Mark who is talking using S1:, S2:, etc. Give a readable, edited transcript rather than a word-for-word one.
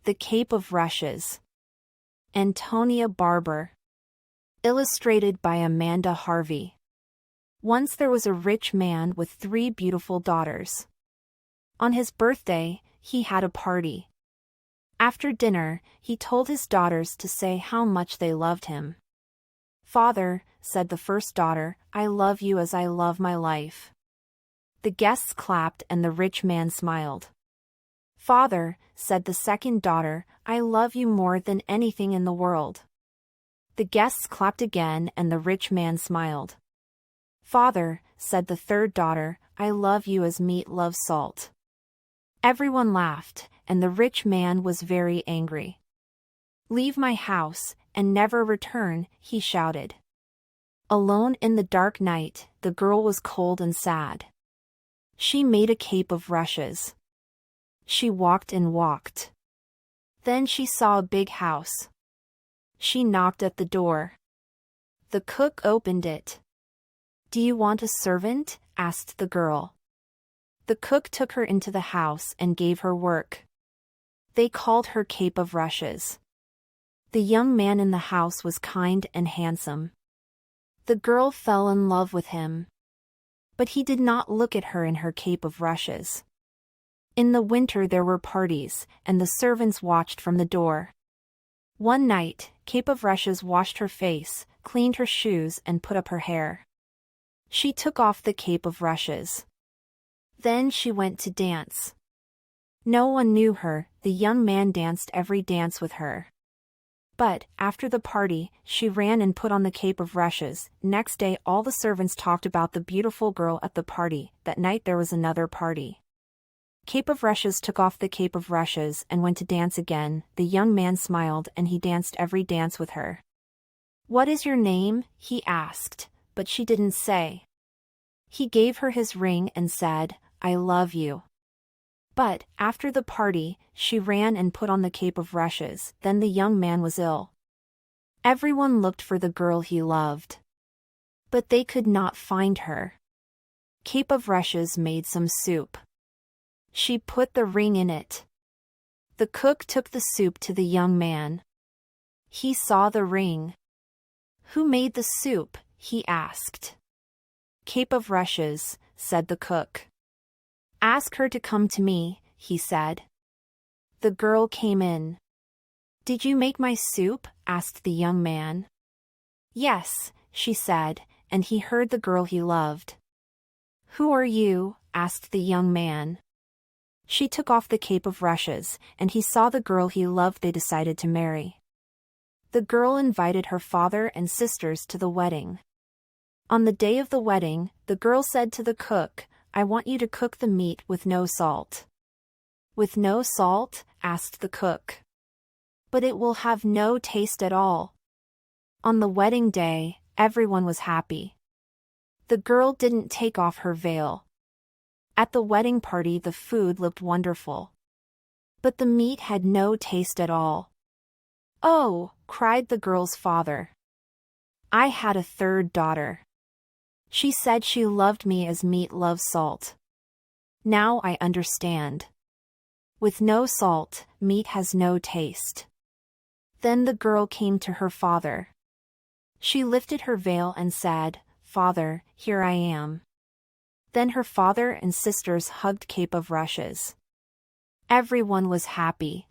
S1: The Cape of Rushes. Antonia Barber. Illustrated by Amanda Harvey. Once there was a rich man with 3 beautiful daughters. On his birthday, he had a party. After dinner, he told his daughters to say how much they loved him. "Father," said the first daughter, "I love you as I love my life." The guests clapped and the rich man smiled. "Father," said the second daughter, "I love you more than anything in the world." The guests clapped again and the rich man smiled. "Father," said the third daughter, "I love you as meat loves salt." Everyone laughed, and the rich man was very angry. "Leave my house, and never return," he shouted. Alone in the dark night, the girl was cold and sad. She made a cape of rushes. She walked and walked. Then she saw a big house. She knocked at the door. The cook opened it. "Do you want a servant?" asked the girl. The cook took her into the house and gave her work. They called her Cape of Rushes. The young man in the house was kind and handsome. The girl fell in love with him. But he did not look at her in her cape of rushes. In the winter there were parties, and the servants watched from the door. One night, Cape of Rushes washed her face, cleaned her shoes and put up her hair. She took off the Cape of Rushes. Then she went to dance. No one knew her, the young man danced every dance with her. But, after the party, she ran and put on the Cape of Rushes. Next day all the servants talked about the beautiful girl at the party. That night there was another party. Cape of Rushes took off the Cape of Rushes and went to dance again. The young man smiled and he danced every dance with her. "What is your name?" he asked, but she didn't say. He gave her his ring and said, "I love you." But, after the party, she ran and put on the Cape of Rushes. Then the young man was ill. Everyone looked for the girl he loved. But they could not find her. Cape of Rushes made some soup. She put the ring in it. The cook took the soup to the young man. He saw the ring. "Who made the soup?" he asked. "Cape of Rushes," said the cook. "Ask her to come to me," he said. The girl came in. "Did you make my soup?" asked the young man. "Yes," she said, and he heard the girl he loved. "Who are you?" asked the young man. She took off the Cape of Rushes, and he saw the girl he loved. They decided to marry. The girl invited her father and sisters to the wedding. On the day of the wedding, the girl said to the cook, "I want you to cook the meat with no salt." "With no salt?" asked the cook. "But it will have no taste at all." On the wedding day, everyone was happy. The girl didn't take off her veil. At the wedding party the food looked wonderful. But the meat had no taste at all. "Oh!" cried the girl's father. "I had a third daughter. She said she loved me as meat loves salt. Now I understand. With no salt, meat has no taste." Then the girl came to her father. She lifted her veil and said, "Father, here I am." Then her father and sisters hugged Cape of Rushes. Everyone was happy.